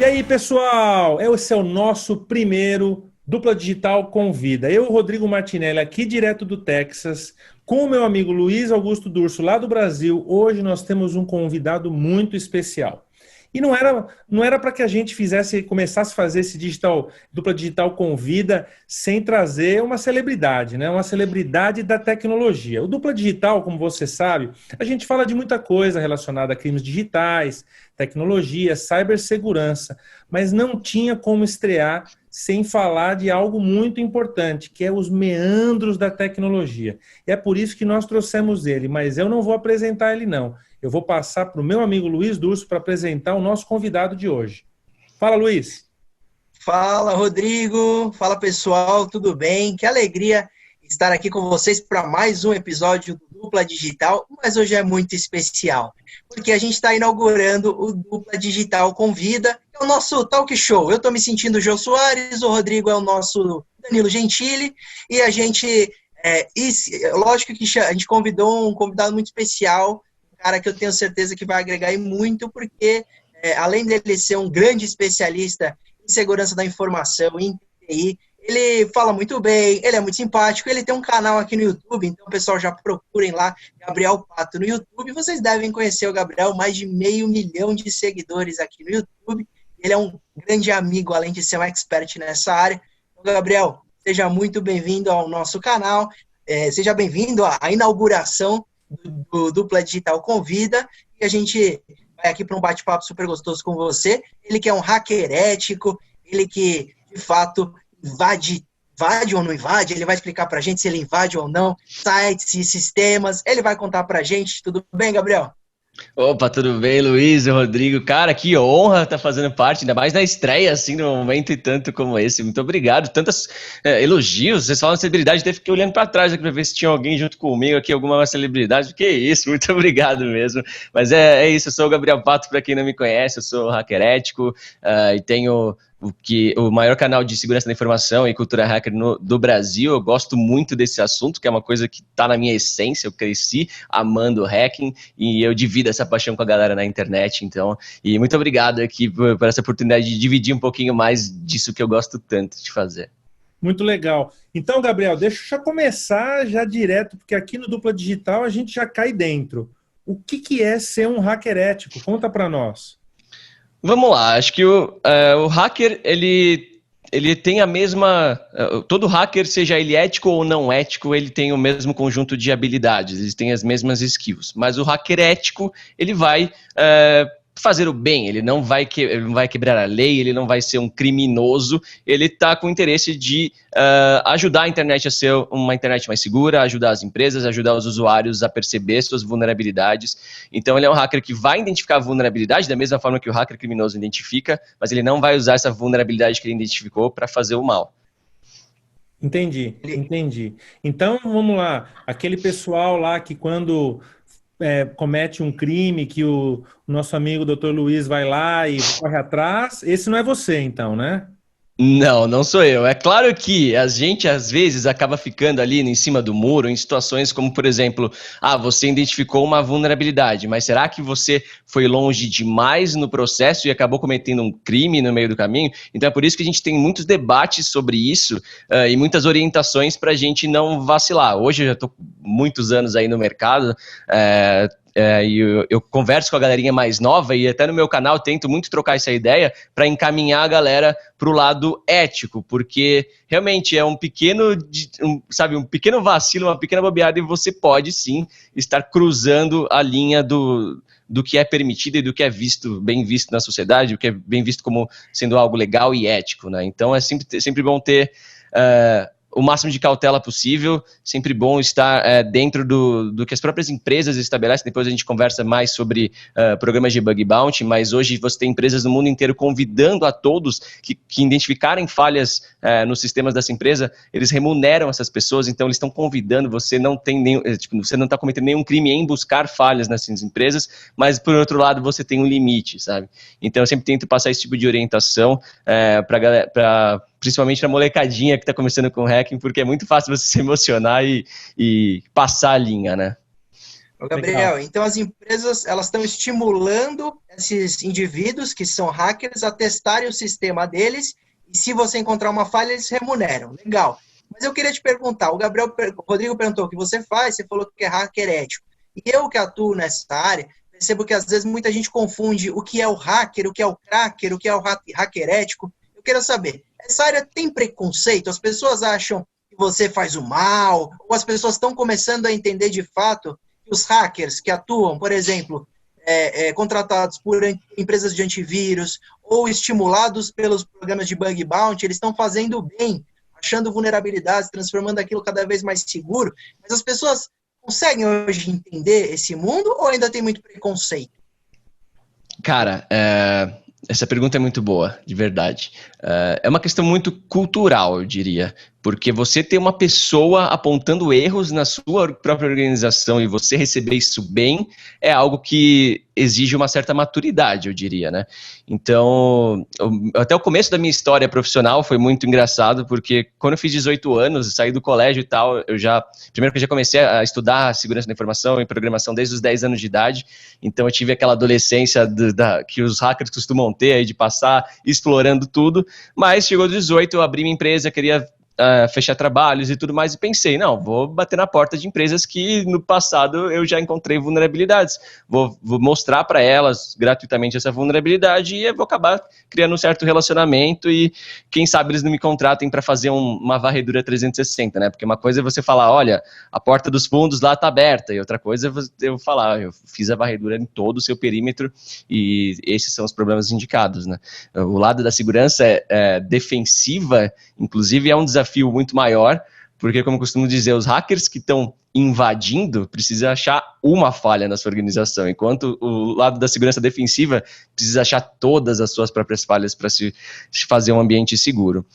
E aí, pessoal, esse é o nosso primeiro Dupla Digital Convida. Eu, Rodrigo Martinelli, aqui direto do Texas, com o meu amigo Luiz Augusto Durso, lá do Brasil. Hoje nós temos um convidado muito especial. E não era para que a gente começasse a fazer esse Dupla Digital Convida sem trazer uma celebridade, né? Uma celebridade da tecnologia. O Dupla Digital, como você sabe, a gente fala de muita coisa relacionada a crimes digitais, tecnologia, cibersegurança, mas não tinha como estrear sem falar de algo muito importante, que é os meandros da tecnologia. E é por isso que nós trouxemos ele, mas eu não vou apresentar ele não. Eu vou passar para o meu amigo Luiz Durso para apresentar o nosso convidado de hoje. Fala, Luiz. Fala, Rodrigo. Fala, pessoal. Tudo bem? Que alegria estar aqui com vocês para mais um episódio do Dupla Digital, mas hoje é muito especial, porque a gente está inaugurando o Dupla Digital Convida, que é o nosso talk show. Eu estou me sentindo o Jô Soares, o Rodrigo é o nosso Danilo Gentili, e a gente, lógico que a gente convidou um convidado muito especial, cara que eu tenho certeza que vai agregar muito, porque além dele ser um grande especialista em segurança da informação, em TI, ele fala muito bem, ele é muito simpático, ele tem um canal aqui no YouTube, então pessoal já procurem lá, Gabriel Pato no YouTube, vocês devem conhecer o Gabriel, mais de 500 mil de seguidores aqui no YouTube, ele é um grande amigo, além de ser um expert nessa área. Então, Gabriel, seja muito bem-vindo ao nosso canal, seja bem-vindo à inauguração do Dupla Digital Convida, e a gente vai aqui para um bate-papo super gostoso com você. Ele que é um hacker ético, ele que, de fato, invade ou não invade, ele vai explicar para a gente se ele invade ou não, sites e sistemas, ele vai contar para a gente. Tudo bem, Gabriel? Opa, tudo bem, Luiz e Rodrigo? Cara, que honra estar fazendo parte, ainda mais na estreia, assim, num momento e tanto como esse. Muito obrigado. Tantos elogios. Vocês falam de celebridade, até fiquei olhando para trás aqui para ver se tinha alguém junto comigo aqui, alguma celebridade. Que isso, muito obrigado mesmo. Mas é isso, eu sou o Gabriel Pato, para quem não me conhece, eu sou hacker ético e tenho o maior canal de segurança da informação e cultura hacker do Brasil. Eu gosto muito desse assunto, que é uma coisa que está na minha essência. Eu cresci amando hacking e eu divido essa paixão com a galera na internet. Então, e muito obrigado aqui por essa oportunidade de dividir um pouquinho mais disso que eu gosto tanto de fazer. Muito legal. Então, Gabriel, deixa eu já começar já direto, porque aqui no Dupla Digital a gente já cai dentro. O que é ser um hacker ético? Conta para nós. Vamos lá, acho que o hacker, ele tem a mesma... Todo hacker, seja ele ético ou não ético, ele tem o mesmo conjunto de habilidades, eles têm as mesmas skills. Mas o hacker ético, ele vai fazer o bem, ele não vai quebrar a lei, ele não vai ser um criminoso, ele está com o interesse de ajudar a internet a ser uma internet mais segura, ajudar as empresas, ajudar os usuários a perceber suas vulnerabilidades. Então ele é um hacker que vai identificar a vulnerabilidade da mesma forma que o hacker criminoso identifica, mas ele não vai usar essa vulnerabilidade que ele identificou para fazer o mal. Entendi. Então, vamos lá. Aquele pessoal lá que quando comete um crime, que o nosso amigo Dr. Luiz vai lá e corre atrás, esse não é você, então, né? Não, não sou eu. É claro que a gente, às vezes, acaba ficando ali em cima do muro em situações como, por exemplo, você identificou uma vulnerabilidade, mas será que você foi longe demais no processo e acabou cometendo um crime no meio do caminho? Então é por isso que a gente tem muitos debates sobre isso e muitas orientações para a gente não vacilar. Hoje eu já estou muitos anos aí no mercado, e eu converso com a galerinha mais nova e até no meu canal tento muito trocar essa ideia para encaminhar a galera para o lado ético, porque realmente é um pequeno vacilo, uma pequena bobeada e você pode sim estar cruzando a linha do que é permitido e do que é bem visto na sociedade, o que é bem visto como sendo algo legal e ético, né? Então é sempre bom ter o máximo de cautela possível, sempre bom estar dentro do que as próprias empresas estabelecem. Depois a gente conversa mais sobre programas de bug bounty, mas hoje você tem empresas no mundo inteiro convidando a todos que identificarem falhas nos sistemas dessa empresa, eles remuneram essas pessoas, então eles estão convidando, você não está cometendo nenhum crime em buscar falhas nessas empresas, mas por outro lado você tem um limite, sabe? Então eu sempre tento passar esse tipo de orientação para principalmente na molecadinha que está começando com hacking, porque é muito fácil você se emocionar e passar a linha, né? Ô, Gabriel, então as empresas elas estão estimulando esses indivíduos que são hackers a testarem o sistema deles e se você encontrar uma falha, eles remuneram. Legal. Mas eu queria te perguntar, o Rodrigo perguntou o que você faz, você falou que é hacker ético. E eu que atuo nessa área, percebo que às vezes muita gente confunde o que é o hacker, o que é o cracker, o que é o hacker ético. Eu quero saber, essa área tem preconceito? As pessoas acham que você faz o mal? Ou as pessoas estão começando a entender de fato que os hackers que atuam, por exemplo, contratados por empresas de antivírus ou estimulados pelos programas de bug bounty, eles estão fazendo bem, achando vulnerabilidades, transformando aquilo cada vez mais seguro, mas as pessoas conseguem hoje entender esse mundo ou ainda tem muito preconceito? Cara, essa pergunta é muito boa, de verdade. É uma questão muito cultural, eu diria, porque você ter uma pessoa apontando erros na sua própria organização e você receber isso bem é algo que exige uma certa maturidade, eu diria, né? Então, até o começo da minha história profissional foi muito engraçado, porque quando eu fiz 18 anos, saí do colégio e tal, primeiro que eu já comecei a estudar segurança da informação e programação desde os 10 anos de idade, então eu tive aquela adolescência que os hackers costumam ter aí de passar explorando tudo, mas chegou 18, eu abri minha empresa, queria fechar trabalhos e tudo mais, e pensei, não, vou bater na porta de empresas que no passado eu já encontrei vulnerabilidades, vou mostrar para elas gratuitamente essa vulnerabilidade e eu vou acabar criando um certo relacionamento e quem sabe eles não me contratem para fazer uma varredura 360, né, porque uma coisa é você falar, olha, a porta dos fundos lá tá aberta, e outra coisa é eu falar, eu fiz a varredura em todo o seu perímetro e esses são os problemas indicados, né. O lado da segurança defensiva, inclusive, é um desafio muito maior, porque, como eu costumo dizer, os hackers que estão invadindo precisam achar uma falha na sua organização, enquanto o lado da segurança defensiva precisa achar todas as suas próprias falhas para se fazer um ambiente seguro.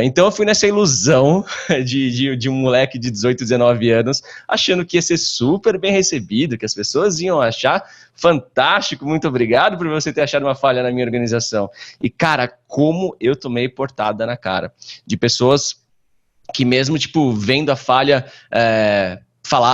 Então eu fui nessa ilusão de um moleque de 18, 19 anos, achando que ia ser super bem recebido, que as pessoas iam achar fantástico, muito obrigado por você ter achado uma falha na minha organização. E, cara, como eu tomei portada na cara de pessoas que mesmo, tipo, vendo a falha,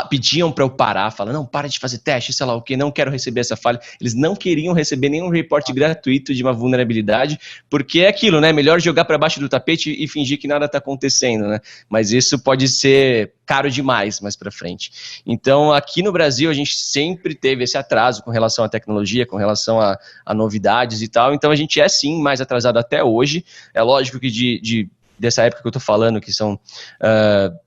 pediam para eu parar, falando, não, para de fazer teste, sei lá o que, não quero receber essa falha. Eles não queriam receber nenhum reporte gratuito de uma vulnerabilidade, porque é aquilo, né, melhor jogar para baixo do tapete e fingir que nada está acontecendo, né, mas isso pode ser caro demais mais para frente. Então, aqui no Brasil, a gente sempre teve esse atraso com relação à tecnologia, com relação a novidades e tal, então a gente é sim mais atrasado até hoje. É lógico que dessa época que eu tô falando, que são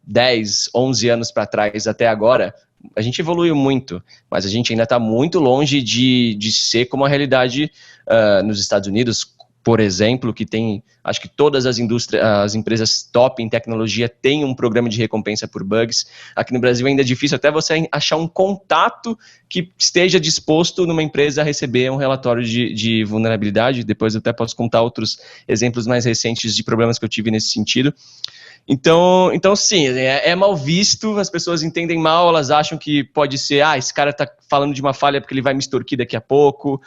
10, 11 anos para trás até agora, a gente evoluiu muito, mas a gente ainda está muito longe de ser como a realidade nos Estados Unidos, por exemplo, que tem, acho que todas as empresas top em tecnologia têm um programa de recompensa por bugs. Aqui no Brasil ainda é difícil até você achar um contato que esteja disposto numa empresa a receber um relatório de vulnerabilidade. Depois eu até posso contar outros exemplos mais recentes de problemas que eu tive nesse sentido. Então sim, é mal visto, as pessoas entendem mal, elas acham que pode ser, esse cara tá falando de uma falha porque ele vai me extorquir daqui a pouco.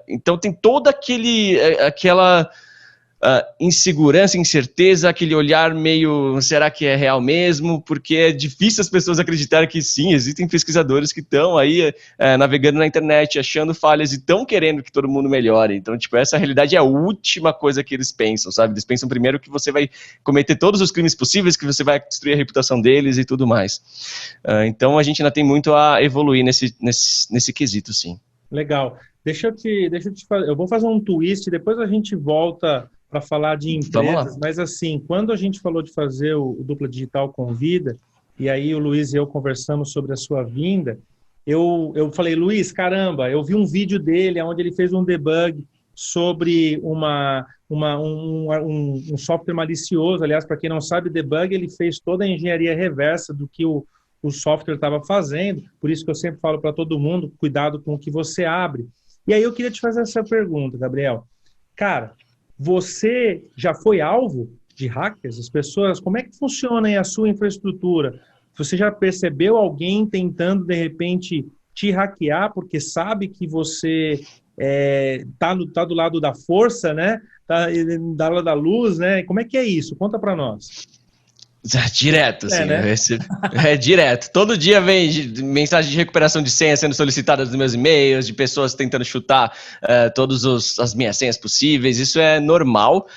Então tem toda aquela insegurança, incerteza, aquele olhar meio, será que é real mesmo? Porque é difícil as pessoas acreditarem que sim, existem pesquisadores que estão aí navegando na internet, achando falhas e estão querendo que todo mundo melhore. Então, tipo, essa realidade é a última coisa que eles pensam, sabe? Eles pensam primeiro que você vai cometer todos os crimes possíveis, que você vai destruir a reputação deles e tudo mais. Então, a gente ainda tem muito a evoluir nesse quesito, sim. Legal. Deixa eu te fazer, eu vou fazer um twist, depois a gente volta para falar de empresas, mas assim, quando a gente falou de fazer o Dupla Digital Convida, e aí o Luiz e eu conversamos sobre a sua vinda, eu falei, Luiz, caramba, eu vi um vídeo dele onde ele fez um debug sobre um software malicioso. Aliás, para quem não sabe, debug, ele fez toda a engenharia reversa do que o software estava fazendo, por isso que eu sempre falo para todo mundo, cuidado com o que você abre. E aí eu queria te fazer essa pergunta, Gabriel. Cara, você já foi alvo de hackers? As pessoas, como é que funciona aí a sua infraestrutura? Você já percebeu alguém tentando, de repente, te hackear porque sabe que você tá do lado da força, né? Tá do lado da luz, né? Como é que é isso? Conta para nós. Direto, assim, né? Direto. Todo dia vem mensagem de recuperação de senha sendo solicitadas nos meus e-mails, de pessoas tentando chutar todas as minhas senhas possíveis. Isso é normal.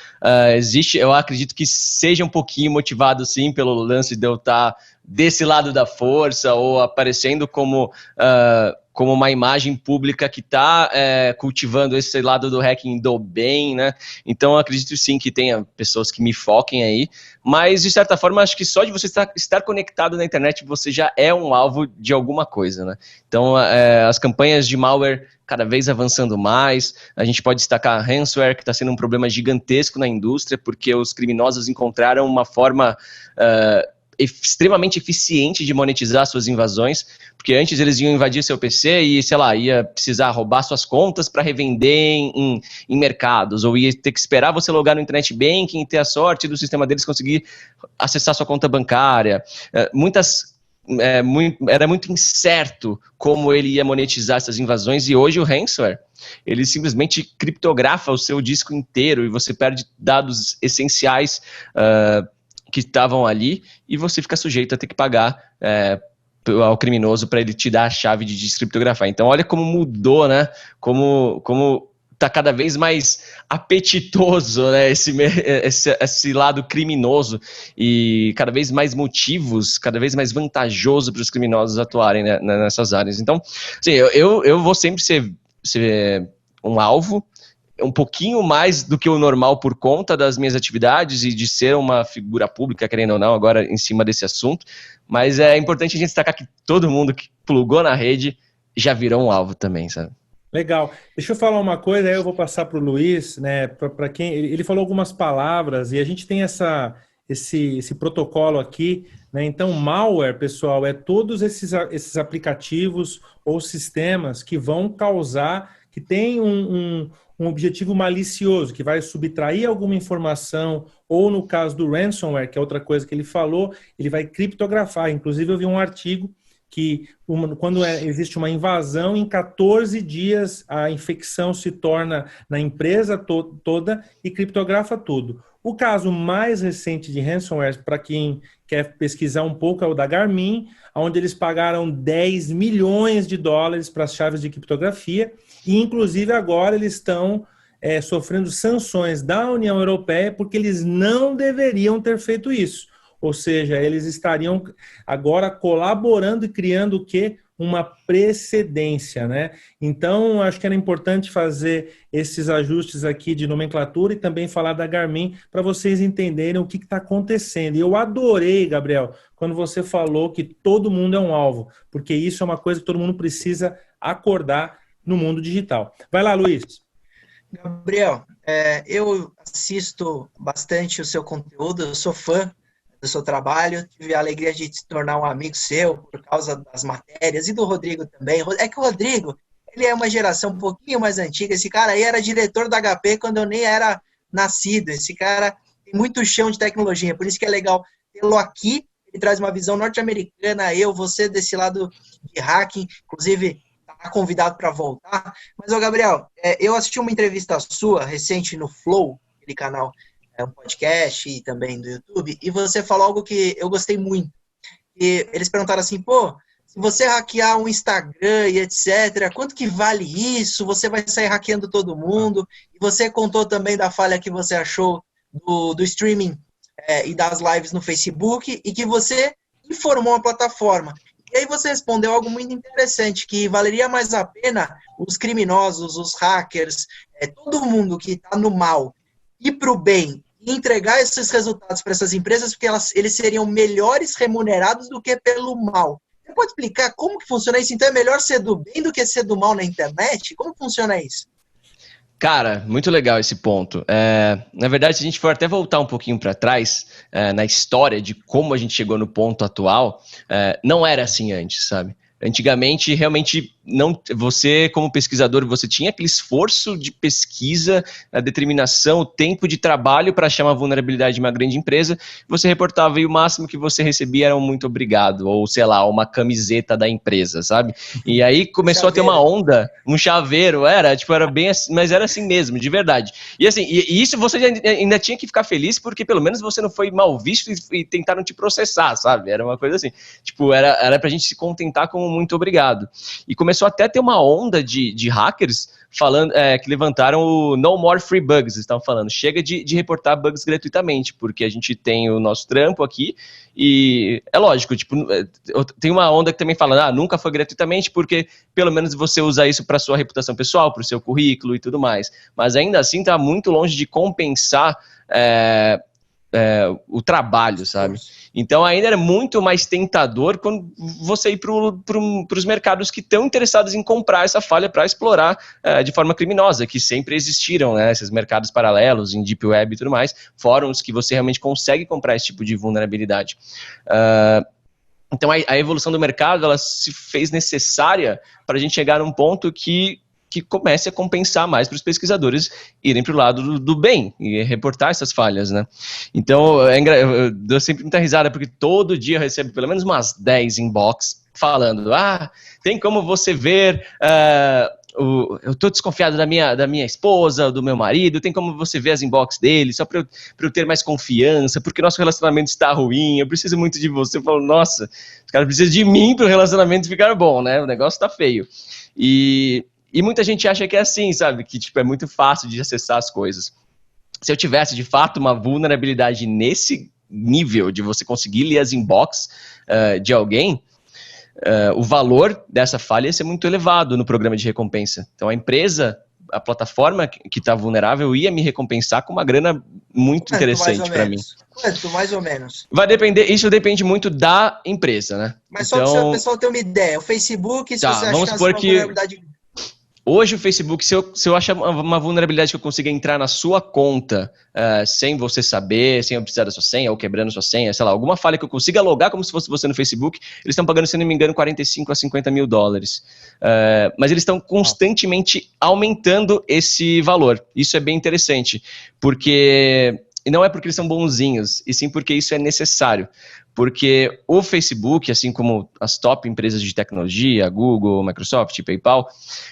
Existe, eu acredito que seja um pouquinho motivado, sim, pelo lance de eu estar desse lado da força ou aparecendo como uma imagem pública que está cultivando esse lado do hacking do bem, né? Então, eu acredito sim que tenha pessoas que me foquem aí, mas, de certa forma, acho que só de você estar conectado na internet, você já é um alvo de alguma coisa, né? Então, as campanhas de malware cada vez avançando mais, a gente pode destacar a ransomware, que está sendo um problema gigantesco na indústria, porque os criminosos encontraram uma forma extremamente eficiente de monetizar suas invasões, porque antes eles iam invadir seu PC e, sei lá, ia precisar roubar suas contas para revender em mercados, ou ia ter que esperar você logar no internet banking e ter a sorte do sistema deles conseguir acessar sua conta bancária. Era muito incerto como ele ia monetizar essas invasões, e hoje o ransomware, ele simplesmente criptografa o seu disco inteiro e você perde dados essenciais que estavam ali, e você fica sujeito a ter que pagar ao criminoso para ele te dar a chave de descriptografar. Então, olha como mudou, né? Como está cada vez mais apetitoso, né? Esse lado criminoso, e cada vez mais motivos, cada vez mais vantajoso para os criminosos atuarem, né, nessas áreas. Então, assim, eu vou sempre ser um alvo, um pouquinho mais do que o normal por conta das minhas atividades e de ser uma figura pública, querendo ou não, agora em cima desse assunto, mas é importante a gente destacar que todo mundo que plugou na rede já virou um alvo também, sabe? Legal. Deixa eu falar uma coisa, aí eu vou passar para o Luiz, né? Para quem ele falou algumas palavras, e a gente tem esse protocolo aqui, né? Então, malware, pessoal, é todos esses aplicativos ou sistemas que vão causar, que tem um objetivo malicioso, que vai subtrair alguma informação, ou no caso do ransomware, que é outra coisa que ele falou, ele vai criptografar. Inclusive, eu vi um artigo que quando existe uma invasão, em 14 dias a infecção se torna na empresa toda e criptografa tudo. O caso mais recente de ransomware, para quem quer pesquisar um pouco, é o da Garmin, onde eles pagaram 10 milhões de dólares para as chaves de criptografia, e inclusive agora eles estão sofrendo sanções da União Europeia porque eles não deveriam ter feito isso. Ou seja, eles estariam agora colaborando e criando o quê? Uma precedência, né? Então, acho que era importante fazer esses ajustes aqui de nomenclatura e também falar da Garmin para vocês entenderem o que está acontecendo. E eu adorei, Gabriel, quando você falou que todo mundo é um alvo, porque isso é uma coisa que todo mundo precisa acordar no mundo digital. Vai lá, Luiz. Gabriel, eu assisto bastante o seu conteúdo, eu sou fã do seu trabalho, tive a alegria de se tornar um amigo seu por causa das matérias, e do Rodrigo também. É que o Rodrigo, ele é uma geração um pouquinho mais antiga, esse cara aí era diretor da HP quando eu nem era nascido, esse cara tem muito chão de tecnologia, por isso que é legal tê-lo aqui, ele traz uma visão norte-americana, você desse lado de hacking, inclusive está convidado para voltar. Mas, Gabriel, eu assisti uma entrevista sua recente no Flow, aquele canal, um podcast e também do YouTube, e você falou algo que eu gostei muito. E eles perguntaram assim, se você hackear um Instagram e etc., quanto que vale isso? Você vai sair hackeando todo mundo? E você contou também da falha que você achou do streaming e das lives no Facebook, e que você informou a plataforma. E aí você respondeu algo muito interessante, que valeria mais a pena os criminosos, os hackers, todo mundo que está no mal, ir para o bem e entregar esses resultados para essas empresas, porque eles seriam melhores remunerados do que pelo mal. Você pode explicar como que funciona isso? Então é melhor ser do bem do que ser do mal na internet? Como funciona isso? Cara, muito legal esse ponto. Na verdade, se a gente for até voltar um pouquinho para trás, na história de como a gente chegou no ponto atual, não era assim antes, sabe? Antigamente, realmente, você como pesquisador, você tinha aquele esforço de pesquisa, a determinação, o tempo de trabalho para achar uma vulnerabilidade de uma grande empresa, você reportava e o máximo que você recebia era um muito obrigado, ou sei lá, uma camiseta da empresa, sabe? E aí começou a ter uma onda, um chaveiro, era bem assim, mas era assim mesmo, de verdade. E assim, e isso você ainda tinha que ficar feliz, porque pelo menos você não foi mal visto e tentaram te processar, sabe? Era uma coisa assim, tipo, era pra gente se contentar com muito obrigado. E começou até a ter uma onda de hackers falando, que levantaram o No More Free Bugs, estavam falando, chega de reportar bugs gratuitamente, porque a gente tem o nosso trampo aqui, e é lógico, tipo, tem uma onda que também fala, nunca foi gratuitamente, porque pelo menos você usa isso para sua reputação pessoal, para o seu currículo e tudo mais, mas ainda assim está muito longe de compensar o trabalho, sabe? Então ainda era muito mais tentador quando você ir para os mercados que estão interessados em comprar essa falha para explorar de forma criminosa, que sempre existiram, né, esses mercados paralelos em Deep Web e tudo mais, fóruns que você realmente consegue comprar esse tipo de vulnerabilidade. Então a evolução do mercado, ela se fez necessária para a gente chegar num ponto que comece a compensar mais para os pesquisadores irem para o lado do bem e reportar essas falhas, né? Então, eu dou sempre muita risada, porque todo dia eu recebo pelo menos umas 10 inbox falando, tem como você ver... eu estou desconfiado da minha esposa, do meu marido, tem como você ver as inbox dele, só para eu ter mais confiança, porque nosso relacionamento está ruim, eu preciso muito de você. Eu falo, nossa, os caras precisam de mim para o relacionamento ficar bom, né? O negócio está feio. E muita gente acha que é assim, sabe? Que tipo, é muito fácil de acessar as coisas. Se eu tivesse, de fato, uma vulnerabilidade nesse nível de você conseguir ler as inbox de alguém, o valor dessa falha ia ser muito elevado no programa de recompensa. Então a empresa, a plataforma que está vulnerável ia me recompensar com uma grana muito interessante para mim. Quanto, mais ou menos? Vai depender, isso depende muito da empresa, né? Mas então, só para o pessoal ter uma ideia, o Facebook, se você vamos supor que vulnerabilidade... Hoje o Facebook, se eu achar uma vulnerabilidade que eu consiga entrar na sua conta sem você saber, sem eu precisar da sua senha, ou quebrando sua senha, sei lá, alguma falha que eu consiga logar como se fosse você no Facebook, eles estão pagando, se não me engano, 45 a 50 mil dólares. Mas eles estão constantemente aumentando esse valor. Isso é bem interessante, porque... E não é porque eles são bonzinhos, e sim porque isso é necessário. Porque o Facebook, assim como as top empresas de tecnologia, Google, Microsoft, PayPal,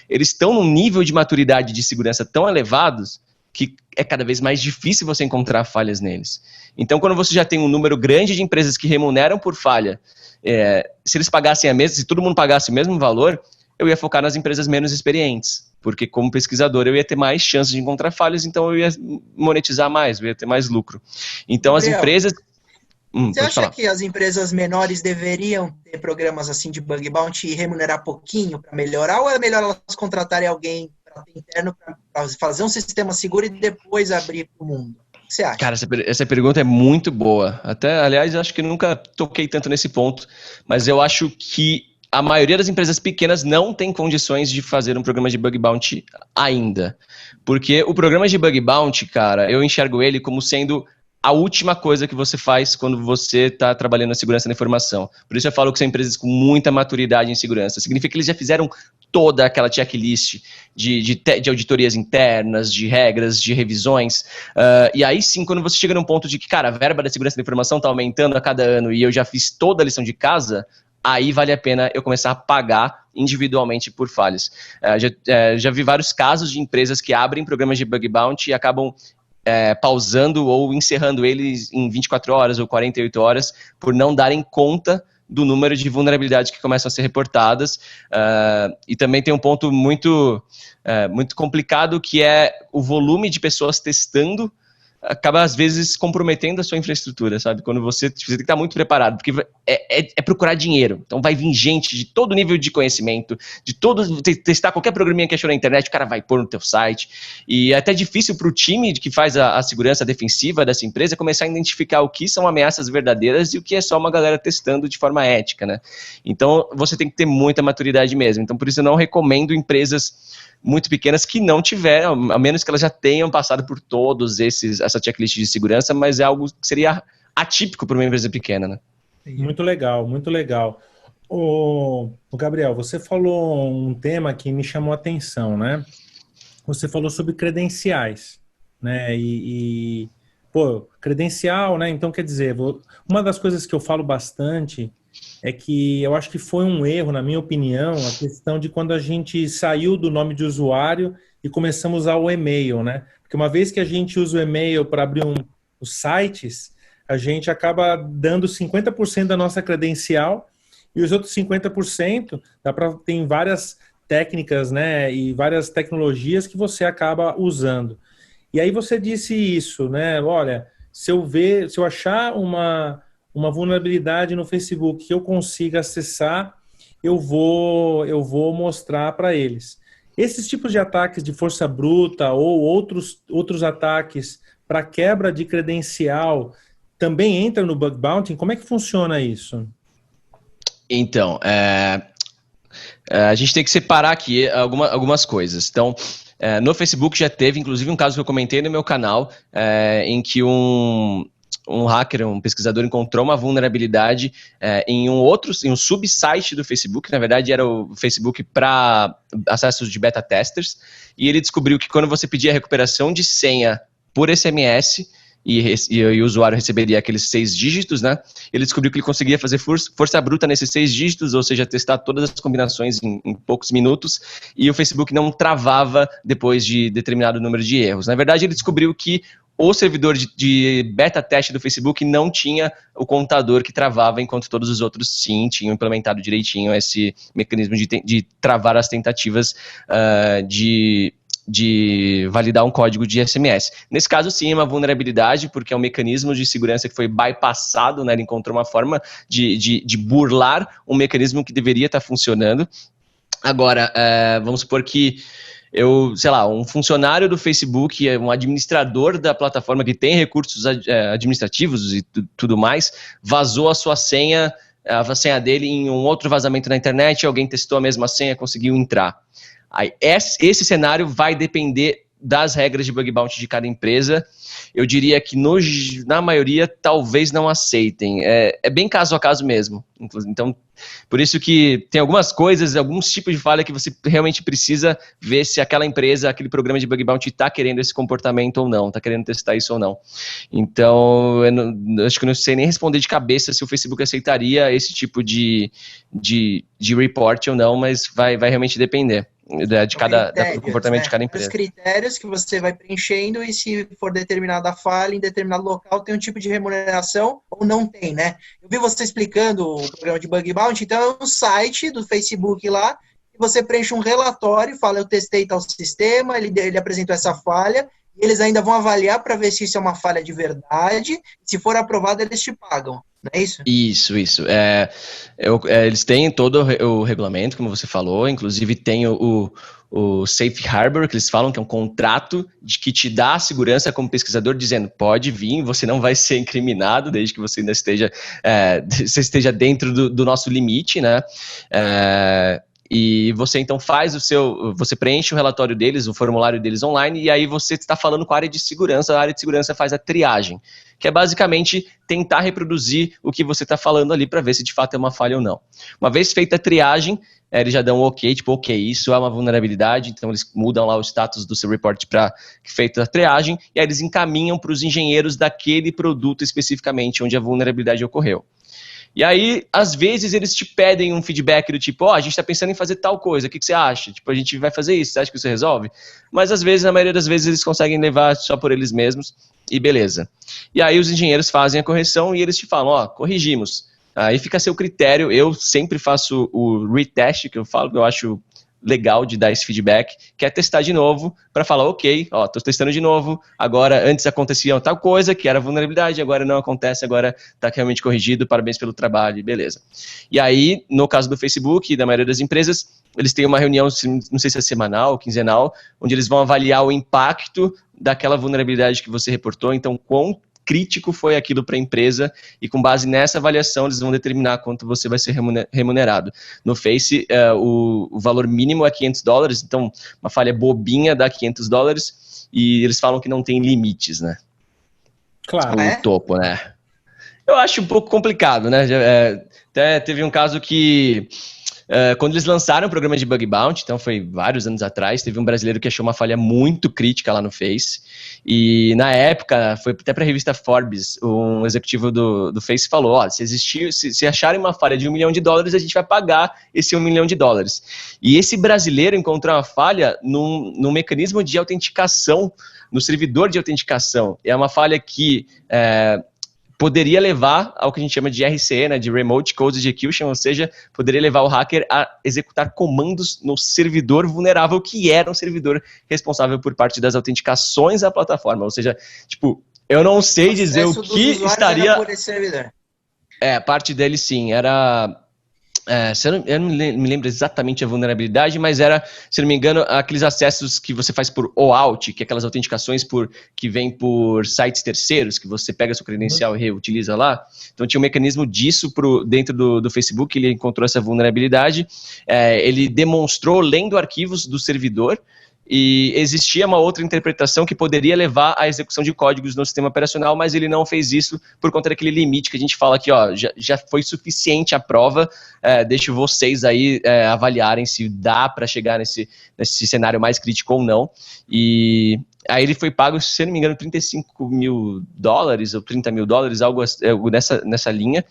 eles estão num nível de maturidade de segurança tão elevados que é cada vez mais difícil você encontrar falhas neles. Então, quando você já tem um número grande de empresas que remuneram por falha, se eles pagassem a mesma, se todo mundo pagasse o mesmo valor, eu ia focar nas empresas menos experientes. Porque como pesquisador eu ia ter mais chances de encontrar falhas, então eu ia monetizar mais, eu ia ter mais lucro. Então as empresas... Você acha que as empresas menores deveriam ter programas assim de bug bounty e remunerar pouquinho para melhorar, ou é melhor elas contratarem alguém interno para fazer um sistema seguro e depois abrir para o mundo? O que você acha? Cara, essa pergunta é muito boa. Até, aliás, acho que nunca toquei tanto nesse ponto, mas eu acho que a maioria das empresas pequenas não tem condições de fazer um programa de bug bounty ainda. Porque o programa de bug bounty, cara, eu enxergo ele como sendo a última coisa que você faz quando você está trabalhando na segurança da informação. Por isso eu falo que são empresas com muita maturidade em segurança. Significa que eles já fizeram toda aquela checklist de auditorias internas, de regras, de revisões. E aí sim, quando você chega num ponto de que, cara, a verba da segurança da informação está aumentando a cada ano e eu já fiz toda a lição de casa, aí vale a pena eu começar a pagar individualmente por falhas. Já vi vários casos de empresas que abrem programas de bug bounty e acabam pausando ou encerrando eles em 24 horas ou 48 horas por não darem conta do número de vulnerabilidades que começam a ser reportadas. E também tem um ponto muito complicado, que é o volume de pessoas testando acaba, às vezes, comprometendo a sua infraestrutura, sabe? Quando você tem que estar muito preparado, porque é procurar dinheiro. Então vai vir gente de todo nível de conhecimento, testar qualquer programinha que achou na internet, o cara vai pôr no teu site. E é até difícil para o time que faz a segurança defensiva dessa empresa começar a identificar o que são ameaças verdadeiras e o que é só uma galera testando de forma ética, né? Então você tem que ter muita maturidade mesmo. Então por isso eu não recomendo empresas muito pequenas que não tiveram, a menos que elas já tenham passado por todos essa checklist de segurança, mas é algo que seria atípico para uma empresa pequena, né? Muito legal, muito legal. O Gabriel, você falou um tema que me chamou a atenção, né? Você falou sobre credenciais, né? Pô, credencial, né? Então, quer dizer, uma das coisas que eu falo bastante é que eu acho que foi um erro, na minha opinião, a questão de quando a gente saiu do nome de usuário e começamos a usar o e-mail, né? Porque uma vez que a gente usa o e-mail para abrir os sites, a gente acaba dando 50% da nossa credencial e os outros 50% tem várias técnicas, né, e várias tecnologias que você acaba usando. E aí você disse isso, né? Olha, se eu achar uma vulnerabilidade no Facebook que eu consiga acessar, eu vou mostrar para eles. Esses tipos de ataques de força bruta ou outros ataques para quebra de credencial também entram no bug bounty? Como é que funciona isso? Então, a gente tem que separar aqui algumas coisas. Então, no Facebook já teve, inclusive, um caso que eu comentei no meu canal, em que um hacker, um pesquisador, encontrou uma vulnerabilidade em um subsite do Facebook. Na verdade, era o Facebook para acessos de beta testers, e ele descobriu que quando você pedia recuperação de senha por SMS, e o usuário receberia aqueles 6 dígitos, né? Ele descobriu que ele conseguia fazer força bruta nesses 6 dígitos, ou seja, testar todas as combinações em poucos minutos, e o Facebook não travava depois de determinado número de erros. Na verdade, ele descobriu que o servidor de beta teste do Facebook não tinha o contador que travava, enquanto todos os outros sim tinham implementado direitinho esse mecanismo de travar as tentativas de validar um código de SMS. Nesse caso, sim, é uma vulnerabilidade, porque é um mecanismo de segurança que foi bypassado, né? Ele encontrou uma forma de burlar um mecanismo que deveria estar funcionando. Agora, vamos supor que um funcionário do Facebook, um administrador da plataforma que tem recursos administrativos e tudo mais, vazou a senha dele em um outro vazamento na internet, alguém testou a mesma senha, conseguiu entrar. Aí, esse cenário vai depender das regras de bug bounty de cada empresa. Eu diria que na maioria talvez não aceitem. É bem caso a caso mesmo. Então, por isso que tem algumas coisas, alguns tipos de falha que você realmente precisa ver se aquela empresa, aquele programa de bug bounty está querendo esse comportamento ou não, está querendo testar isso ou não. Então, eu acho que eu não sei nem responder de cabeça se o Facebook aceitaria esse tipo de report ou não, mas vai realmente depender do comportamento de cada empresa. Os critérios que você vai preenchendo, e se for determinada falha em determinado local, tem um tipo de remuneração ou não tem, né? Eu vi você explicando o programa de bug bounty, então é um site do Facebook lá, que você preenche um relatório, fala, eu testei tal sistema, ele apresentou essa falha, e eles ainda vão avaliar para ver se isso é uma falha de verdade, se for aprovado, eles te pagam. Não é isso? Isso. Eles têm todo o regulamento, como você falou, inclusive tem o Safe Harbor, que eles falam que é um contrato que te dá a segurança como pesquisador, dizendo, pode vir, você não vai ser incriminado, desde que você ainda esteja dentro do nosso limite, né? E você então você preenche o relatório deles, o formulário deles online, e aí você está falando com a área de segurança faz a triagem, que é basicamente tentar reproduzir o que você está falando ali para ver se de fato é uma falha ou não. Uma vez feita a triagem, eles já dão um ok, isso é uma vulnerabilidade, então eles mudam lá o status do seu report para feita a triagem, e aí eles encaminham para os engenheiros daquele produto especificamente onde a vulnerabilidade ocorreu. E aí, às vezes, eles te pedem um feedback do tipo, a gente está pensando em fazer tal coisa, o que você acha? Tipo, a gente vai fazer isso, você acha que isso resolve? Mas, às vezes, na maioria das vezes, eles conseguem levar só por eles mesmos e beleza. E aí, os engenheiros fazem a correção e eles te falam, corrigimos. Aí fica a seu critério. Eu sempre faço o retest, que eu falo, que eu acho legal de dar esse feedback, que é testar de novo para falar, ok, tô testando de novo, agora antes acontecia tal coisa, que era vulnerabilidade, agora não acontece, agora está realmente corrigido, parabéns pelo trabalho, beleza. E aí, no caso do Facebook e da maioria das empresas, eles têm uma reunião, não sei se é semanal ou quinzenal, onde eles vão avaliar o impacto daquela vulnerabilidade que você reportou, então quão crítico foi aquilo para a empresa, e com base nessa avaliação eles vão determinar quanto você vai ser remunerado. No Face, o valor mínimo é $500, então uma falha bobinha dá $500, e eles falam que não tem limites, né? Claro. O topo, né? Eu acho um pouco complicado, né? Até teve um caso que, quando eles lançaram o programa de Bug Bounty, então foi vários anos atrás, teve um brasileiro que achou uma falha muito crítica lá no Face, e na época, foi até para a revista Forbes, um executivo do Face falou, ó, se acharem uma falha de $1 milhão, a gente vai pagar esse $1 milhão. E esse brasileiro encontrou uma falha num mecanismo de autenticação, no servidor de autenticação. É uma falha que poderia levar ao que a gente chama de RCE, né, de Remote Code Execution, ou seja, poderia levar o hacker a executar comandos no servidor vulnerável, que era um servidor responsável por parte das autenticações da plataforma. Ou seja, tipo, eu não sei dizer o que estaria... Por esse servidor. Parte dele sim, era... eu não me lembro exatamente a vulnerabilidade, mas era, se não me engano, aqueles acessos que você faz por OAuth, que é aquelas autenticações que vêm por sites terceiros, que você pega seu credencial e reutiliza lá. Então tinha um mecanismo disso dentro do Facebook, ele encontrou essa vulnerabilidade, ele demonstrou lendo arquivos do servidor, e existia uma outra interpretação que poderia levar à execução de códigos no sistema operacional, mas ele não fez isso por conta daquele limite que a gente fala aqui, ó, já foi suficiente a prova, deixo vocês aí avaliarem se dá para chegar nesse cenário mais crítico ou não. E aí ele foi pago, se não me engano, $35 mil ou $30 mil, algo nessa linha.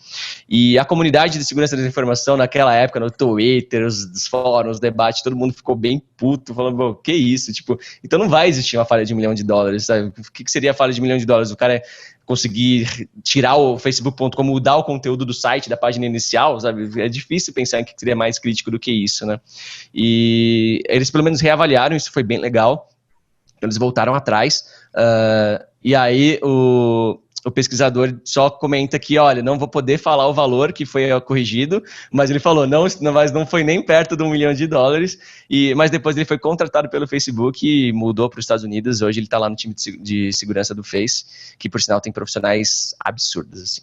E a comunidade de segurança da informação naquela época, no Twitter, os fóruns, os debates, todo mundo ficou bem puto, falando, que isso? Tipo, então não vai existir uma falha de $1 milhão, sabe? O que seria a falha de $1 milhão? O cara conseguir tirar o facebook.com, mudar o conteúdo do site, da página inicial, sabe? É difícil pensar em que seria mais crítico do que isso, né? E eles pelo menos reavaliaram, isso foi bem legal. Eles voltaram atrás, e aí o pesquisador só comenta que, olha, não vou poder falar o valor que foi corrigido, mas ele falou, mas não foi nem perto de $1 milhão, mas depois ele foi contratado pelo Facebook e mudou para os Estados Unidos. Hoje ele está lá no time de segurança do Face, que por sinal tem profissionais absurdos, assim.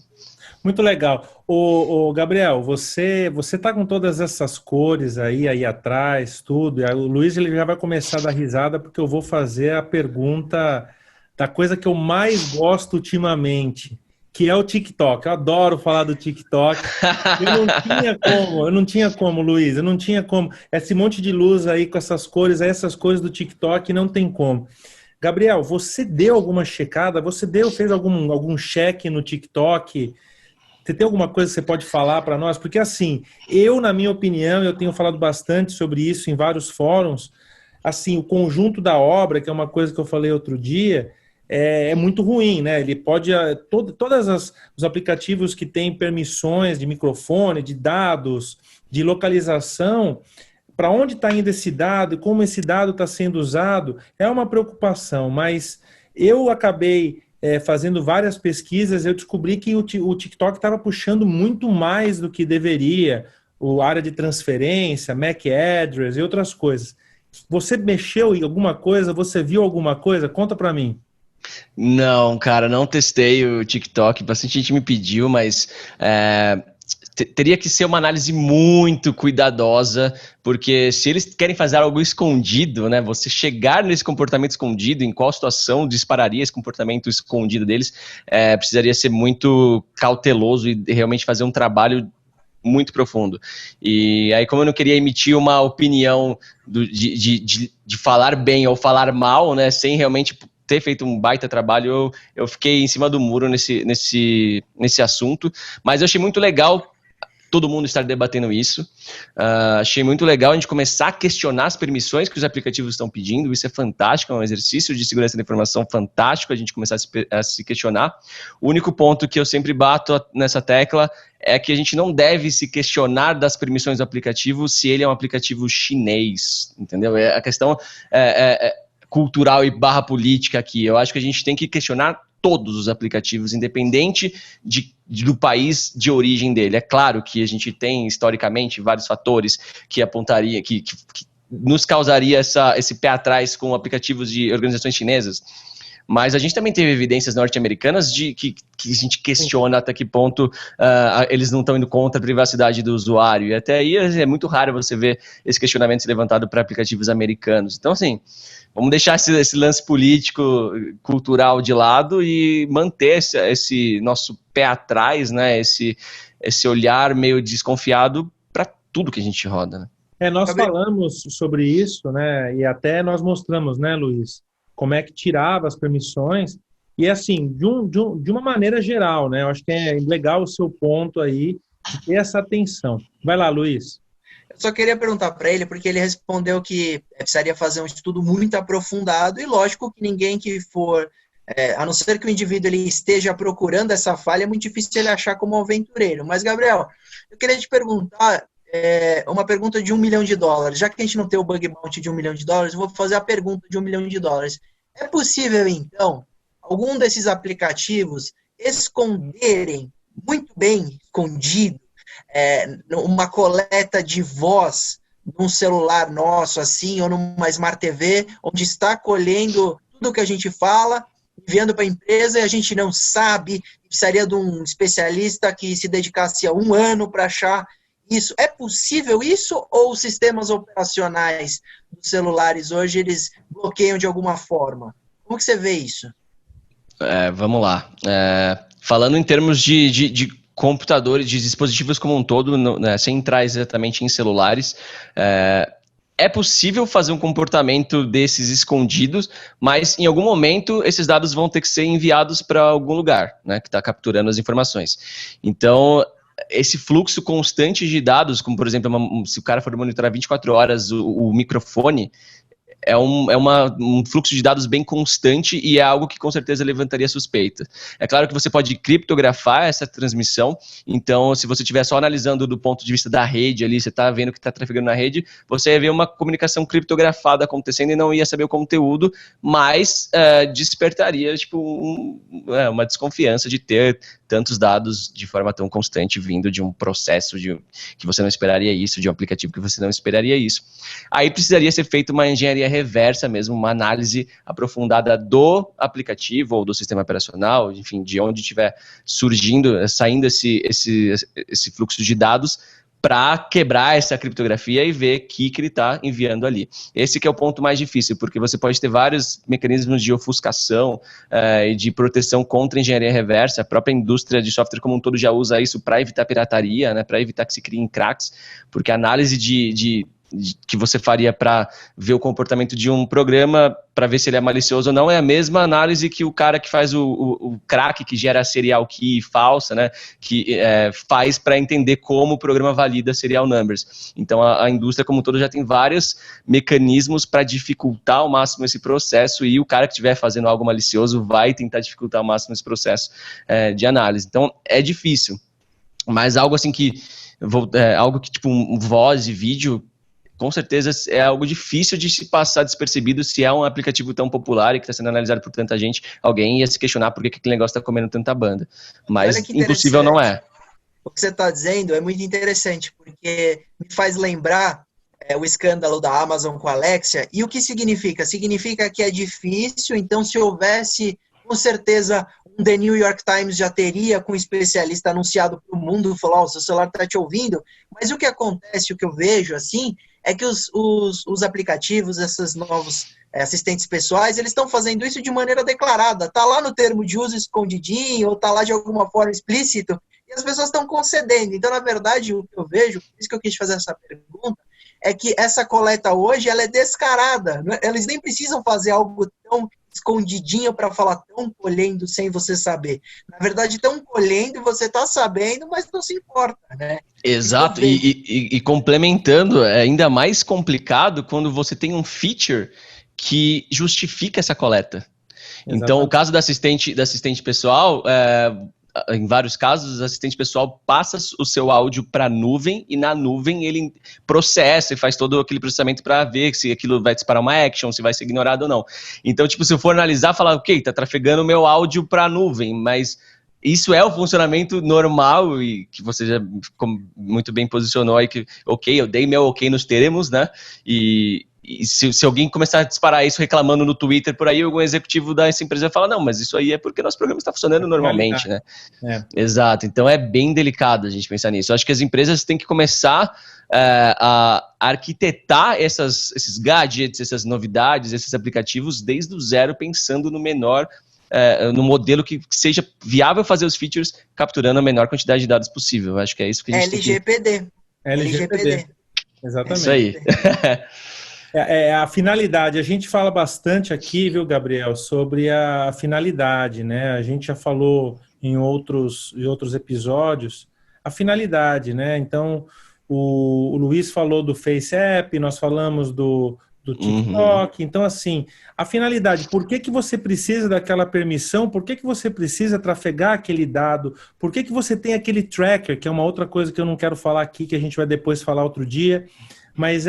Muito legal. O Gabriel, você tá com todas essas cores aí atrás, tudo. E aí o Luiz ele já vai começar a dar risada porque eu vou fazer a pergunta da coisa que eu mais gosto ultimamente, que é o TikTok. Eu adoro falar do TikTok. Eu não tinha como, Luiz, eu não tinha como. Esse monte de luz aí com essas cores do TikTok, não tem como. Gabriel, você deu alguma checada? Fez algum check no TikTok? Você tem alguma coisa que você pode falar para nós? Porque assim, na minha opinião, eu tenho falado bastante sobre isso em vários fóruns, assim, o conjunto da obra, que é uma coisa que eu falei outro dia, é muito ruim, né? Ele pode, todos os aplicativos que têm permissões de microfone, de dados, de localização, para onde está indo esse dado e como esse dado está sendo usado, é uma preocupação, mas eu acabei... fazendo várias pesquisas, eu descobri que o TikTok estava puxando muito mais do que deveria, a área de transferência, MAC address e outras coisas. Você mexeu em alguma coisa? Você viu alguma coisa? Conta para mim. Não, cara, não testei o TikTok, bastante gente me pediu, mas... teria que ser uma análise muito cuidadosa, porque se eles querem fazer algo escondido, né, você chegar nesse comportamento escondido, em qual situação dispararia esse comportamento escondido deles, precisaria ser muito cauteloso e realmente fazer um trabalho muito profundo. E aí, como eu não queria emitir uma opinião de falar bem ou falar mal, né, sem realmente ter feito um baita trabalho, eu fiquei em cima do muro nesse assunto, mas eu achei muito legal todo mundo estar debatendo isso. Achei muito legal a gente começar a questionar as permissões que os aplicativos estão pedindo. Isso é fantástico, é um exercício de segurança da informação fantástico, a gente começar a se questionar. O único ponto que eu sempre bato nessa tecla é que a gente não deve se questionar das permissões do aplicativo se ele é um aplicativo chinês, entendeu? A questão cultural e barra política aqui. Eu acho que a gente tem que questionar todos os aplicativos, independente do país de origem dele. É claro que a gente tem, historicamente, vários fatores que apontariam, que nos causaria esse pé atrás com aplicativos de organizações chinesas, mas a gente também teve evidências norte-americanas que a gente questiona até que ponto eles não estão indo contra a privacidade do usuário, e até aí é muito raro você ver esse questionamento ser levantado para aplicativos americanos. Então, assim, vamos deixar esse lance político, cultural de lado e manter esse nosso pé atrás, né? esse olhar meio desconfiado para tudo que a gente roda, né? Nós falamos sobre isso, né? E até nós mostramos, né, Luiz, como é que tirava as permissões. E assim, de uma maneira geral, né? Eu acho que é legal o seu ponto aí, de ter essa atenção. Vai lá, Luiz. Eu só queria perguntar para ele, porque ele respondeu que precisaria fazer um estudo muito aprofundado, e lógico que ninguém que for, a não ser que o indivíduo ele esteja procurando essa falha, é muito difícil ele achar como um aventureiro. Mas, Gabriel, eu queria te perguntar uma pergunta de $1 milhão. Já que a gente não tem o bug bounty de $1 milhão, eu vou fazer a pergunta de $1 milhão. É possível, então, algum desses aplicativos esconderem, muito bem escondido, uma coleta de voz num celular nosso, assim, ou numa Smart TV, onde está colhendo tudo que a gente fala, enviando para a empresa, e a gente não sabe, precisaria de um especialista que se dedicasse a 1 ano para achar isso? É possível isso, ou os sistemas operacionais dos celulares hoje, eles bloqueiam de alguma forma? Como que você vê isso? Vamos lá. Falando em termos de computadores, de dispositivos como um todo, né, sem entrar exatamente em celulares, é possível fazer um comportamento desses escondidos, mas em algum momento esses dados vão ter que ser enviados para algum lugar, né, que está capturando as informações. Então, esse fluxo constante de dados, como por exemplo, se o cara for monitorar 24 horas o microfone, é um fluxo de dados bem constante e é algo que com certeza levantaria suspeita. É claro que você pode criptografar essa transmissão, então se você estiver só analisando do ponto de vista da rede ali, você está vendo que está trafegando na rede, você ia ver uma comunicação criptografada acontecendo e não ia saber o conteúdo, mas despertaria uma desconfiança de ter tantos dados de forma tão constante vindo de um processo que você não esperaria isso, de um aplicativo que você não esperaria isso. Aí precisaria ser feita uma engenharia reversa mesmo, uma análise aprofundada do aplicativo ou do sistema operacional, enfim, de onde estiver saindo esse fluxo de dados, para quebrar essa criptografia e ver que ele está enviando ali. Esse que é o ponto mais difícil, porque você pode ter vários mecanismos de ofuscação e de proteção contra engenharia reversa. A própria indústria de software como um todo já usa isso para evitar pirataria, né, para evitar que se criem cracks, porque a análise que você faria para ver o comportamento de um programa, para ver se ele é malicioso ou não, é a mesma análise que o cara que faz o crack, que gera serial key falsa, né, que faz para entender como o programa valida serial numbers. Então a indústria como um todo já tem vários mecanismos para dificultar ao máximo esse processo, e o cara que estiver fazendo algo malicioso vai tentar dificultar ao máximo esse processo de análise. Então é difícil, mas algo assim algo que tipo voz e vídeo, com certeza é algo difícil de se passar despercebido. Se é um aplicativo tão popular e que está sendo analisado por tanta gente, alguém ia se questionar por que aquele negócio está comendo tanta banda. Mas impossível não é. O que você está dizendo é muito interessante, porque me faz lembrar o escândalo da Amazon com a Alexia. E o que significa? Significa que é difícil, então se houvesse, com certeza, The New York Times já teria com um especialista anunciado para o mundo, falou, o seu celular está te ouvindo. Mas o que acontece, o que eu vejo assim, é que os aplicativos, esses novos assistentes pessoais, eles estão fazendo isso de maneira declarada. Está lá no termo de uso escondidinho, ou está lá de alguma forma explícito, e as pessoas estão concedendo. Então, na verdade, o que eu vejo, por isso que eu quis fazer essa pergunta, é que essa coleta hoje, ela é descarada. Eles nem precisam fazer algo tão escondidinho para falar tão colhendo sem você saber. Na verdade, estão colhendo e você está sabendo, mas não se importa, né? Exato, e complementando, é ainda mais complicado quando você tem um feature que justifica essa coleta. Exatamente. Então, o caso da assistente pessoal, em vários casos, o assistente pessoal passa o seu áudio para a nuvem, e na nuvem ele processa e faz todo aquele processamento para ver se aquilo vai disparar uma action, se vai ser ignorado ou não. Então, tipo, se eu for analisar, falar, ok, tá trafegando o meu áudio para a nuvem, mas isso é o funcionamento normal, e que você já muito bem posicionou aí, que ok, eu dei meu ok nos termos, né, e se alguém começar a disparar isso reclamando no Twitter por aí, algum executivo dessa empresa vai falar, não, mas isso aí é porque nosso programa está funcionando normalmente, né? Exato, então é bem delicado a gente pensar nisso. Eu acho que as empresas têm que começar a arquitetar esses gadgets, essas novidades, esses aplicativos desde o zero, pensando no menor no modelo que seja viável fazer os features capturando a menor quantidade de dados possível. Eu acho que é isso que a gente LGPD. LGPD. Exatamente. É isso aí. A finalidade, a gente fala bastante aqui, viu, Gabriel, sobre a finalidade, né? A gente já falou em outros episódios a finalidade, né? Então, o Luiz falou do Face App, nós falamos do TikTok. Então, assim, a finalidade, por que você precisa daquela permissão? Por que você precisa trafegar aquele dado? Por que você tem aquele tracker, que é uma outra coisa que eu não quero falar aqui, que a gente vai depois falar outro dia, mas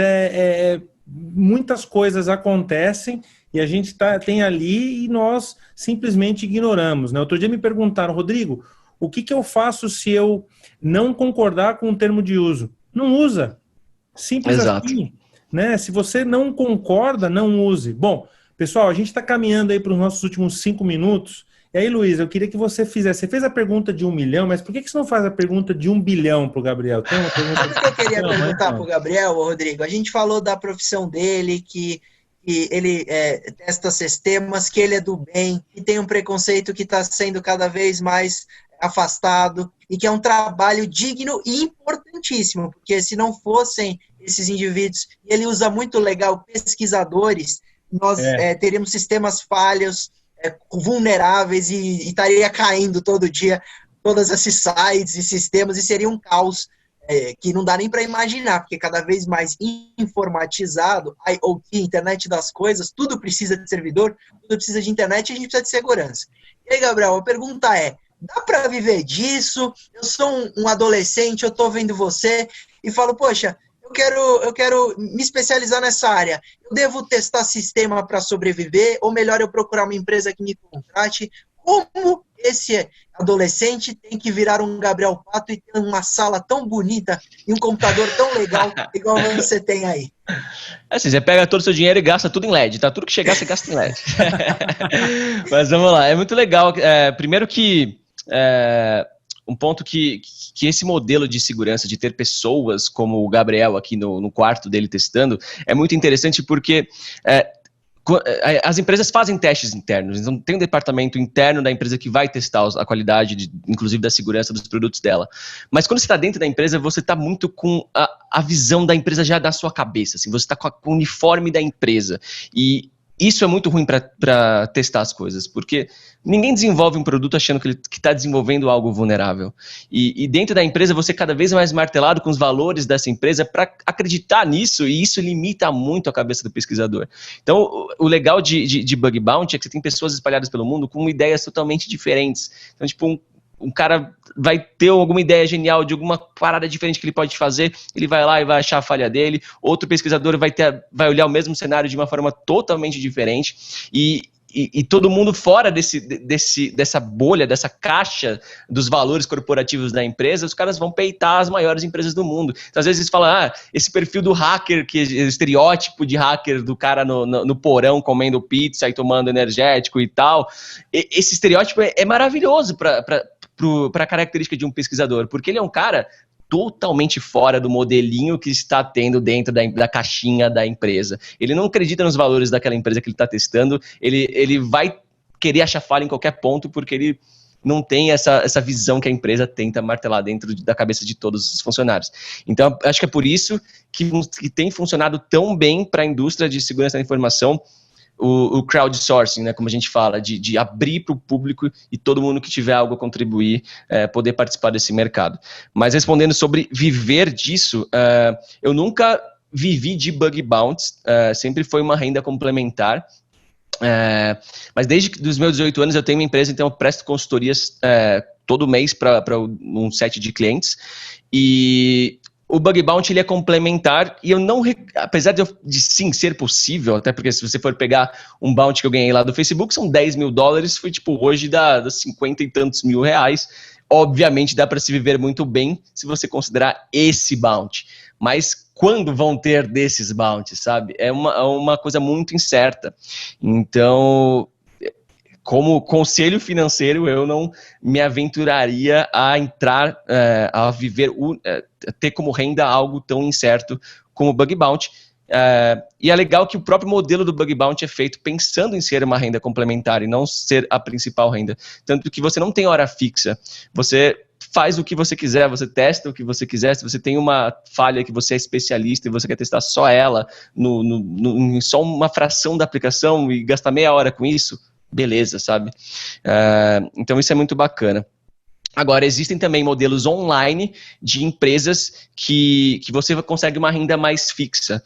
muitas coisas acontecem e a gente tem ali e nós simplesmente ignoramos, né? Outro dia me perguntaram, Rodrigo, o que eu faço se eu não concordar com o termo de uso? Não usa. Simples assim, né? Se você não concorda, não use. Bom, pessoal, a gente está caminhando aí para os nossos últimos 5 minutos. E aí, Luiz, eu queria que você fizesse. Você fez a pergunta de 1 milhão, mas por que você não faz a pergunta de 1 bilhão para o Gabriel? Tem uma pergunta. Sabe o que eu queria perguntar para o Gabriel, Rodrigo? A gente falou da profissão dele, que ele testa sistemas, que ele é do bem, que tem um preconceito que está sendo cada vez mais afastado, e que é um trabalho digno e importantíssimo, porque se não fossem esses indivíduos, e ele usa muito legal pesquisadores, nós teríamos sistemas falhos, vulneráveis e estaria caindo todo dia todos esses sites e sistemas e seria um caos que não dá nem para imaginar, porque cada vez mais informatizado, IoT, internet das coisas, tudo precisa de servidor, tudo precisa de internet e a gente precisa de segurança. E aí, Gabriel, a pergunta é, dá para viver disso? Eu sou um adolescente, eu estou vendo você e falo, poxa, eu quero me especializar nessa área. Eu devo testar sistema para sobreviver? Ou melhor, eu procurar uma empresa que me contrate? Como esse adolescente tem que virar um Gabriel Pato e ter uma sala tão bonita e um computador tão legal igual você tem aí? Assim, você pega todo o seu dinheiro e gasta tudo em LED, tá? Tudo que chegar, você gasta em LED. Mas vamos lá, é muito legal. Primeiro que... um ponto que esse modelo de segurança, de ter pessoas como o Gabriel aqui no quarto dele testando, é muito interessante porque as empresas fazem testes internos, então tem um departamento interno da empresa que vai testar a qualidade, inclusive da segurança dos produtos dela. Mas quando você está dentro da empresa, você está muito com a visão da empresa já da sua cabeça, assim, você está com o uniforme da empresa. E isso é muito ruim para testar as coisas, porque ninguém desenvolve um produto achando que está desenvolvendo algo vulnerável. E dentro da empresa, você é cada vez mais martelado com os valores dessa empresa para acreditar nisso, e isso limita muito a cabeça do pesquisador. Então, o legal de Bug Bounty é que você tem pessoas espalhadas pelo mundo com ideias totalmente diferentes. Então, tipo, um cara vai ter alguma ideia genial de alguma parada diferente que ele pode fazer, ele vai lá e vai achar a falha dele, outro pesquisador vai olhar o mesmo cenário de uma forma totalmente diferente, e todo mundo fora dessa bolha, dessa caixa dos valores corporativos da empresa, os caras vão peitar as maiores empresas do mundo. Então, às vezes eles falam, esse perfil do hacker, o estereótipo de hacker do cara no porão comendo pizza e tomando energético e tal, esse estereótipo é maravilhoso para a característica de um pesquisador, porque ele é um cara totalmente fora do modelinho que está tendo dentro da caixinha da empresa. Ele não acredita nos valores daquela empresa que ele está testando, ele vai querer achar falha em qualquer ponto, porque ele não tem essa visão que a empresa tenta martelar dentro da cabeça de todos os funcionários. Então, acho que é por isso que tem funcionado tão bem para a indústria de segurança da informação, o crowdsourcing, né, como a gente fala, de abrir para o público e todo mundo que tiver algo a contribuir poder participar desse mercado. Mas respondendo sobre viver disso, eu nunca vivi de bug bounties, sempre foi uma renda complementar, mas desde os meus 18 anos eu tenho uma empresa, então eu presto consultorias todo mês para um set de clientes, e o Bug Bounty ele é complementar, e eu não, apesar de sim ser possível, até porque se você for pegar um bounty que eu ganhei lá do Facebook, são $10 mil, foi tipo, hoje dá 50 e tantos mil reais, obviamente dá para se viver muito bem se você considerar esse bounty, mas quando vão ter desses bounties, sabe? É uma coisa muito incerta, então... Como conselho financeiro, eu não me aventuraria a entrar, a viver, ter como renda algo tão incerto como o Bug Bounty. E é legal que o próprio modelo do Bug Bounty é feito pensando em ser uma renda complementar e não ser a principal renda. Tanto que você não tem hora fixa, você faz o que você quiser, você testa o que você quiser. Se você tem uma falha que você é especialista e você quer testar só ela, em só uma fração da aplicação e gastar meia hora com isso, beleza, sabe? Então isso é muito bacana. Agora, existem também modelos online de empresas que você consegue uma renda mais fixa.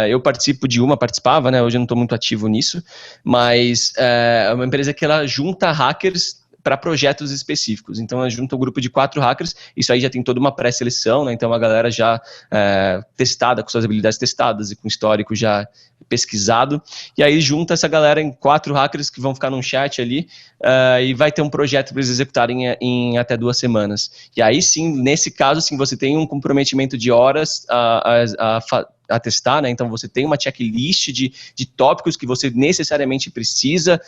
Eu participava, né? Hoje eu não estou muito ativo nisso, mas é uma empresa que ela junta hackers para projetos específicos. Então, ela junta um grupo de 4 hackers, isso aí já tem toda uma pré-seleção, né? Então a galera já testada, com suas habilidades testadas e com histórico já pesquisado, e aí junta essa galera em 4 hackers que vão ficar num chat ali, e vai ter um projeto para eles executarem em até 2 semanas. E aí sim, nesse caso, sim, você tem um comprometimento de horas a testar, né? Então você tem uma checklist de tópicos que você necessariamente precisa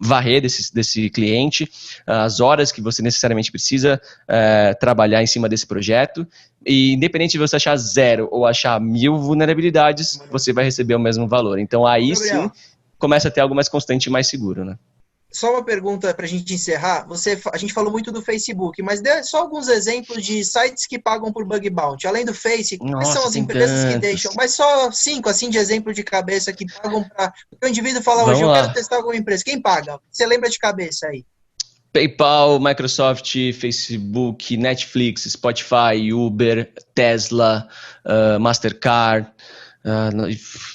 varrer desse cliente, as horas que você necessariamente precisa trabalhar em cima desse projeto, e independente de você achar 0 ou achar 1000 vulnerabilidades, você vai receber o mesmo valor. Então aí Gabriel, sim começa a ter algo mais constante e mais seguro, né? só uma pergunta para a gente encerrar. A gente falou muito do Facebook, mas dê só alguns exemplos de sites que pagam por Bug Bounty. Além do Face, quais são as empresas que deixam? Mas só 5, assim, de exemplo de cabeça que pagam para o indivíduo falar hoje, eu quero testar alguma empresa. Quem paga? Você lembra de cabeça aí? PayPal, Microsoft, Facebook, Netflix, Spotify, Uber, Tesla, Mastercard,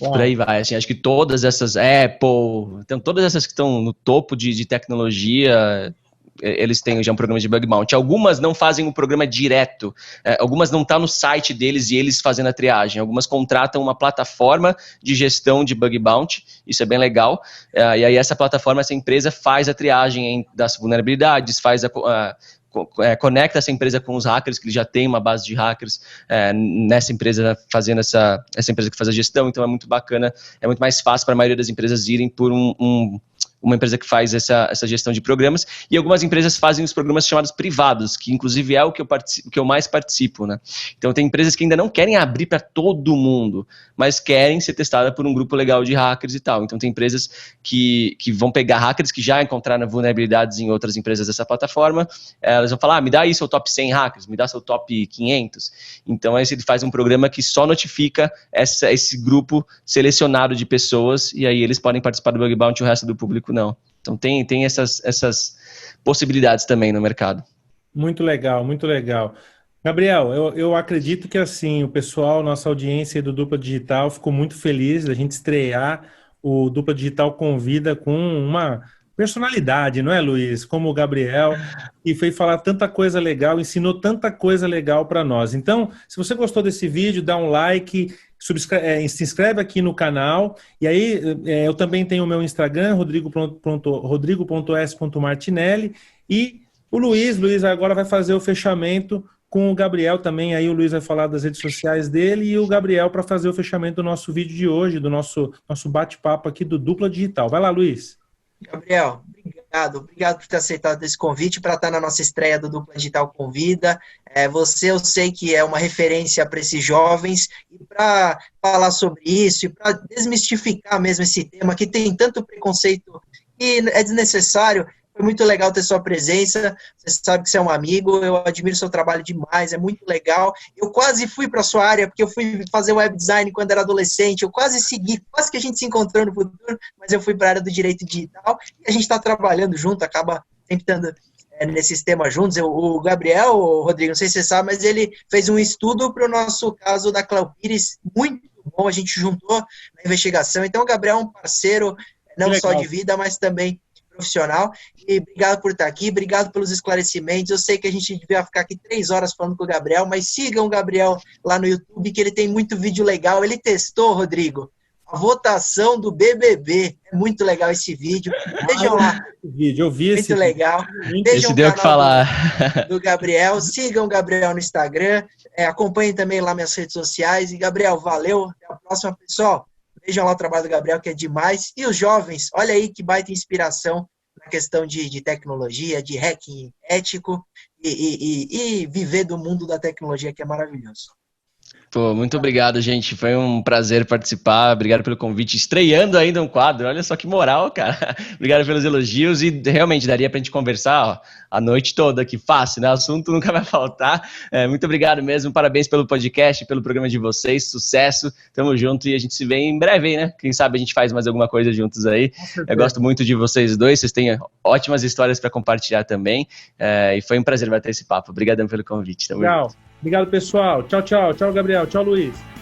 por aí vai. Assim, acho que todas essas, Apple, então todas essas que estão no topo de tecnologia, eles têm já um programa de Bug Bounty. Algumas não fazem um programa direto, algumas não estão no site deles e eles fazendo a triagem. Algumas contratam uma plataforma de gestão de Bug Bounty, isso é bem legal. E aí essa plataforma, essa empresa faz a triagem das vulnerabilidades, conecta essa empresa com os hackers, que já tem uma base de hackers nessa empresa, fazendo essa empresa que faz a gestão. Então é muito bacana, é muito mais fácil para a maioria das empresas irem por uma empresa que faz essa gestão de programas, e algumas empresas fazem os programas chamados privados, que inclusive é o que eu mais participo, né? Então tem empresas que ainda não querem abrir para todo mundo, mas querem ser testada por um grupo legal de hackers e tal. Então tem empresas que vão pegar hackers que já encontraram vulnerabilidades em outras empresas dessa plataforma, elas vão falar, me dá aí seu top 100 hackers, me dá seu top 500. Então aí ele faz um programa que só notifica esse grupo selecionado de pessoas, e aí eles podem participar do Bug Bounty e o resto do público não. Então tem essas possibilidades também no mercado. Muito legal, muito legal. Gabriel, eu acredito que assim, o pessoal, nossa audiência do Dupla Digital ficou muito feliz da gente estrear o Dupla Digital Convida com uma personalidade, não é, Luiz? Como o Gabriel, e foi falar tanta coisa legal, ensinou tanta coisa legal para nós. Então, se você gostou desse vídeo, dá um like, se inscreve aqui no canal, e aí eu também tenho o meu Instagram, rodrigo.s.martinelli, e o Luiz agora vai fazer o fechamento com o Gabriel também, aí o Luiz vai falar das redes sociais dele e o Gabriel para fazer o fechamento do nosso vídeo de hoje, do nosso bate-papo aqui do Dupla Digital. Vai lá, Luiz. Gabriel, obrigado por ter aceitado esse convite para estar na nossa estreia do Dupla Digital Convida. Você, eu sei que é uma referência para esses jovens, e para falar sobre isso e para desmistificar mesmo esse tema que tem tanto preconceito e é desnecessário. Foi muito legal ter sua presença, você sabe que você é um amigo, eu admiro seu trabalho demais, é muito legal. Eu quase fui para a sua área, porque eu fui fazer web design quando era adolescente, eu quase segui, quase que a gente se encontrou no futuro, mas eu fui para a área do direito digital, e a gente está trabalhando junto, acaba sempre estando nesses temas juntos. O Gabriel, Rodrigo, não sei se você sabe, mas ele fez um estudo para o nosso caso da Cléo Pires, muito bom, a gente juntou na investigação. Então o Gabriel é um parceiro, não só de vida, mas também profissional, e obrigado por estar aqui, obrigado pelos esclarecimentos. Eu sei que a gente devia ficar aqui 3 horas falando com o Gabriel, mas sigam o Gabriel lá no YouTube, que ele tem muito vídeo legal. Ele testou, Rodrigo, a votação do BBB, é muito legal esse vídeo, vejam lá, eu vi muito legal. Esse deu o que falar. Do Gabriel, sigam o Gabriel no Instagram, acompanhem também lá minhas redes sociais, e Gabriel, valeu, até a próxima, pessoal. Vejam lá o trabalho do Gabriel, que é demais. E os jovens, olha aí que baita inspiração na questão de tecnologia, de hacking ético e viver do mundo da tecnologia, que é maravilhoso. Pô, muito obrigado, gente. Foi um prazer participar. Obrigado pelo convite. Estreando ainda um quadro. Olha só que moral, cara. Obrigado pelos elogios e realmente daria pra gente conversar, ó, a noite toda aqui. Fácil, né? Assunto nunca vai faltar. Muito obrigado mesmo. Parabéns pelo podcast, pelo programa de vocês. Sucesso. Tamo junto e a gente se vê em breve aí, né? Quem sabe a gente faz mais alguma coisa juntos aí. Eu gosto muito de vocês dois. Vocês têm ótimas histórias para compartilhar também. E foi um prazer bater esse papo. Obrigadão pelo convite. Tamo Legal. junto. Obrigado, pessoal. Tchau, tchau. Tchau, Gabriel. Tchau, Luiz.